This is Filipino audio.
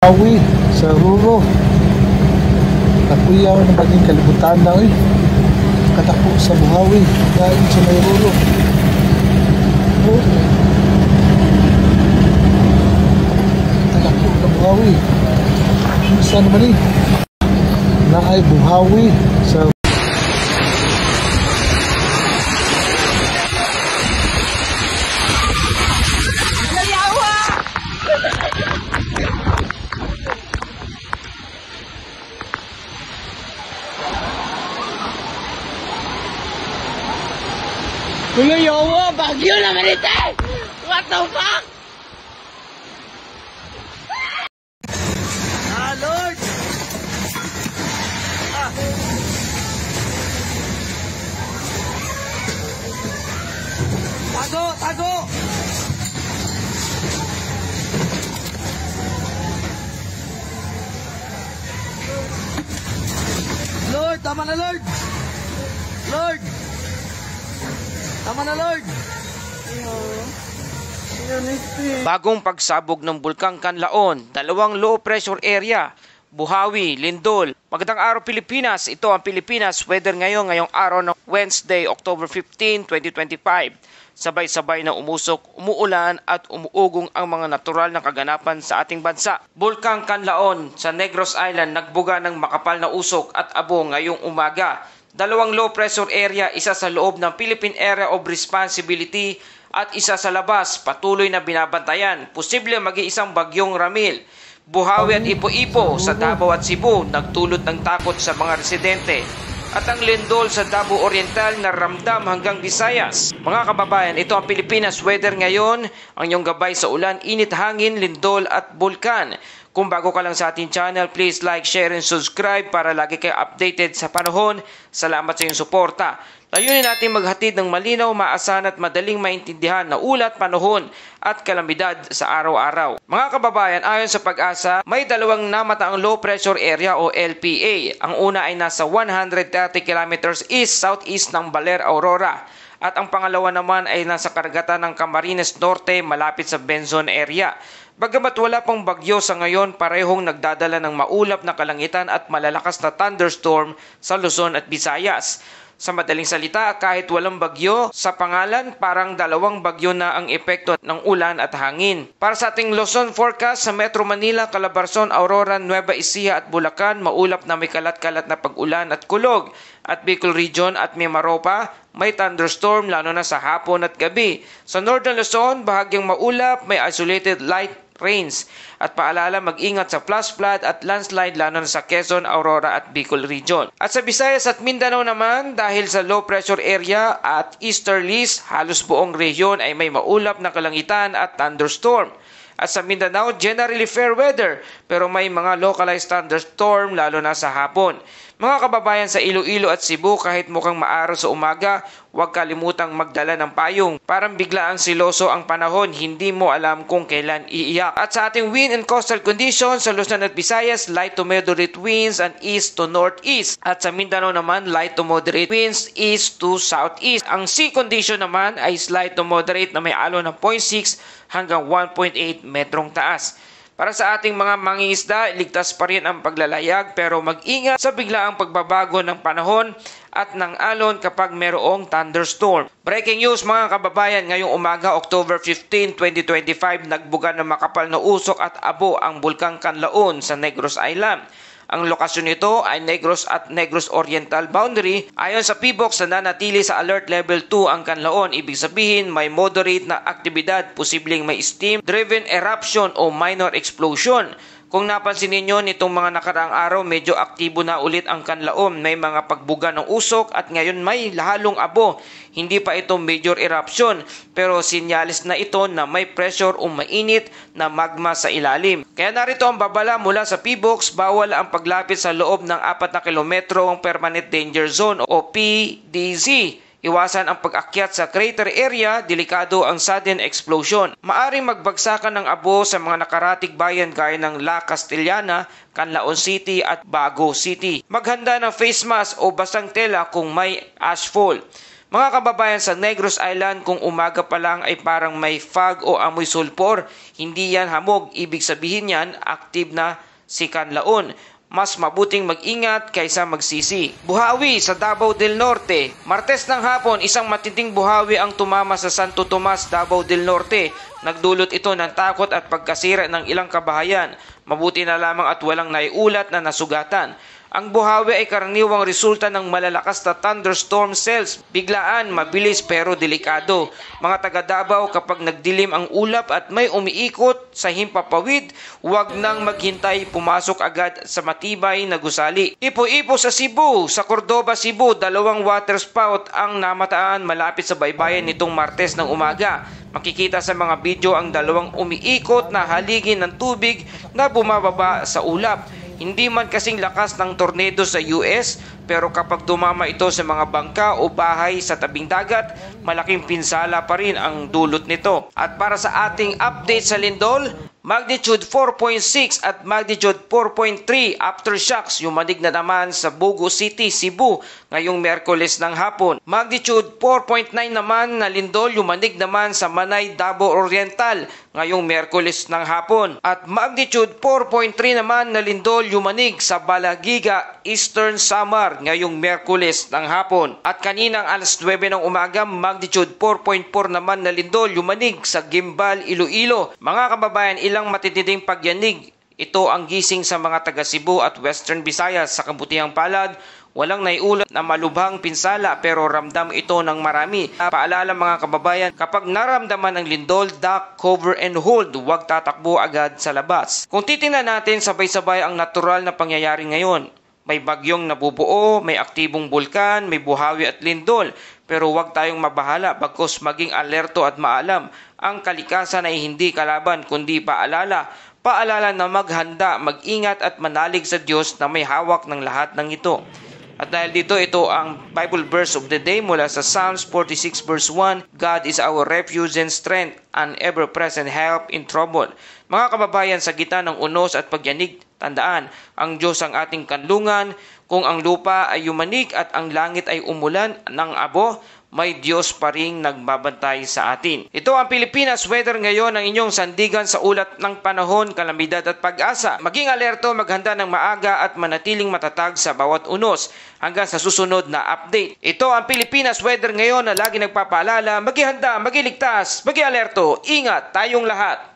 Buhawi sa Ruro. Nakuyaw na maging kalibutan na katako sa Buhawi dahil sa may Ruro. Katako sa Buhawi. Saan naman na ay Buhawi sa Kulayawa, Bagyo naman ito! What the fuck? Ah, Lord! Ah. Tago! Tago! Lord! Tama na, Lord! Lord! Tama na, Lord! Bagong pagsabog ng Bulkang Kanlaon, dalawang low pressure area, Buhawi, Lindol. Magandang araw Pilipinas, ito ang Pilipinas weather ngayong araw ng Wednesday, October 15, 2025. Sabay-sabay na umusok, umuulan at umuugong ang mga natural na kaganapan sa ating bansa. Bulkang Kanlaon sa Negros Island nagbuga ng makapal na usok at abo ngayong umaga. Dalawang low pressure area, isa sa loob ng Philippine Area of Responsibility at isa sa labas, patuloy na binabantayan. Posible mag-iisang bagyong Ramil. Buhawi at Ipo-Ipo sa Davao at Cebu nagdulot ng takot sa mga residente. At ang Lindol sa Davao Oriental na ramdam hanggang Visayas. Mga kababayan, ito ang Pilipinas weather ngayon, ang inyong gabay sa ulan, init, hangin, lindol at bulkan. Kung bago ka lang sa ating channel, please like, share, and subscribe para lagi kayo updated sa panahon. Salamat sa iyong suporta. Layunin natin maghatid ng malinaw, maasahan at madaling maintindihan na ulat, panahon at kalamidad sa araw-araw. Mga kababayan, ayon sa Pag-asa, may dalawang namataang low pressure area o LPA. Ang una ay nasa 130 kilometers east-southeast ng Baler, Aurora. At ang pangalawa naman ay nasa karagatan ng Camarines Norte malapit sa Benzon area. Bagamat wala pang bagyo sa ngayon, parehong nagdadala ng maulap na kalangitan at malalakas na thunderstorm sa Luzon at Visayas. Sa madaling salita, kahit walang bagyo, sa pangalan parang dalawang bagyo na ang epekto ng ulan at hangin. Para sa ating Luzon forecast sa Metro Manila, Calabarzon, Aurora, Nueva Ecija at Bulacan, maulap na may kalat-kalat na pag-ulan at kulog. At Bicol Region at Mimaropa, may thunderstorm lalo na sa hapon at gabi. Sa Northern Luzon, bahagyang maulap, may isolated light rains. At paalala, mag-ingat sa flash flood at landslide lalo na sa Quezon, Aurora at Bicol Region. At sa Visayas at Mindanao naman, dahil sa low pressure area at easterlies, halos buong rehiyon ay may maulap na kalangitan at thunderstorm. At sa Mindanao, generally fair weather, pero may mga localized thunderstorm lalo na sa hapon. Mga kababayan sa Iloilo at Cebu, kahit mukhang maaraw sa umaga, huwag kalimutang magdala ng payong. Parang biglaang siloso ang panahon, hindi mo alam kung kailan iiyak. At sa ating wind and coastal conditions, sa Luzon at Visayas, light to moderate winds and east to northeast. At sa Mindanao naman, light to moderate winds east to southeast. Ang sea condition naman ay slight to moderate na may alon ng 0.6 hanggang 1.8 metrong taas. Para sa ating mga mangingisda, ligtas pa rin ang paglalayag pero mag-ingat sa biglaang pagbabago ng panahon at ng alon kapag mayroong thunderstorm. Breaking news mga kababayan, ngayong umaga October 15, 2025, nagbuga ng makapal na usok at abo ang Bulkang Kanlaon sa Negros Island. Ang lokasyon nito ay Negros at Negros Oriental boundary. Ayon sa PBOX, nananatili sa alert level 2 ang Kanlaon. Ibig sabihin may moderate na aktibidad, posibleng may steam-driven eruption o minor explosion. Kung napansin ninyo nitong mga nakaraang araw, medyo aktibo na ulit ang Kanlaon. May mga pagbuga ng usok at ngayon may halong abo. Hindi pa ito major eruption pero sinyalis na ito na may pressure o mainit na magma sa ilalim. Kaya narito ang babala mula sa PBOX, bawal ang paglapit sa loob ng 4 na kilometro ang Permanent Danger Zone o PDZ. Iwasan ang pag-akyat sa crater area, delikado ang sudden explosion. Maaring magbagsakan ng abo sa mga nakaratig bayan gaya ng La Castellana, Canlaon City at Bago City. Maghanda ng face mask o basang tela kung may ashfall. Mga kababayan, sa Negros Island kung umaga pa lang ay parang may fog o amoy sulpor. Hindi yan hamog, ibig sabihin yan active na si Kanlaon. Mas mabuting mag-ingat kaysa magsisi. Buhawi sa Davao del Norte. Martes ng hapon, isang matinding buhawi ang tumama sa Santo Tomas, Davao del Norte. Nagdulot ito ng takot at pagkasira ng ilang kabahayan. Mabuti na lamang at walang naiulat na nasugatan. Ang buhawi ay karaniwang resulta ng malalakas na thunderstorm cells. Biglaan, mabilis pero delikado. Mga taga Davao, kapag nagdilim ang ulap at may umiikot sa himpapawid, huwag nang maghintay, pumasok agad sa matibay na gusali. Ipo-ipo sa Cebu, sa Cordoba, Cebu, 2 water spout ang namataan malapit sa baybayin nitong Martes ng umaga. Makikita sa mga video ang 2 umiikot na haligi ng tubig na bumababa sa ulap. Hindi man kasing lakas ng tornado sa US, pero kapag tumama ito sa mga bangka o bahay sa tabing dagat, malaking pinsala pa rin ang dulot nito. At para sa ating update sa lindol, magnitude 4.6 at magnitude 4.3 aftershocks yumanig na naman sa Bogo City, Cebu ngayong Miyerkules ng hapon. Magnitude 4.9 naman na lindol yumanig naman sa Manay, Davao Oriental ngayong Miyerkules ng hapon. At magnitude 4.3 naman na lindol yumanig sa Balagiga, Eastern Samar ngayong Miyerkules ng hapon. At kaninang alas 9 ng umaga, magnitude 4.4 naman na lindol yumanig sa Gimbal, Iloilo. Mga kababayan, ilang matitinding pagyanig. Ito ang gising sa mga taga Cebu at Western Visayas. Sa kabutihang palad, walang naiulat na malubhang pinsala pero ramdam ito ng marami. Paalala mga kababayan, kapag naramdaman ng lindol, duck, cover and hold, huwag tatakbo agad sa labas. Kung titingnan natin sabay-sabay ang natural na pangyayari ngayon, may bagyong nabubuo, may aktibong bulkan, may buhawi at lindol. Pero huwag tayong mabahala bagkus maging alerto at maalam. Ang kalikasan ay hindi kalaban kundi paalala. Paalala na maghanda, mag-ingat at manalig sa Diyos na may hawak ng lahat ng ito. At dahil dito, ito ang Bible verse of the day mula sa Psalms 46 verse 1, God is our refuge and strength, an ever-present help in trouble. Mga kababayan, sa gitna ng unos at pagyanig, tandaan, ang Diyos ang ating kanlungan. Kung ang lupa ay yumanig at ang langit ay umulan ng abo, may Diyos pa ring nagbabantay sa atin. Ito ang Pilipinas Weather ngayon, ang inyong sandigan sa ulat ng panahon, kalamidad at pag-asa. Maging alerto, maghanda ng maaga at manatiling matatag sa bawat unos. Hanggang sa susunod na update. Ito ang Pilipinas Weather ngayon na lagi nagpapaalala, magihanda, magiligtas, magi-alerto, ingat tayong lahat.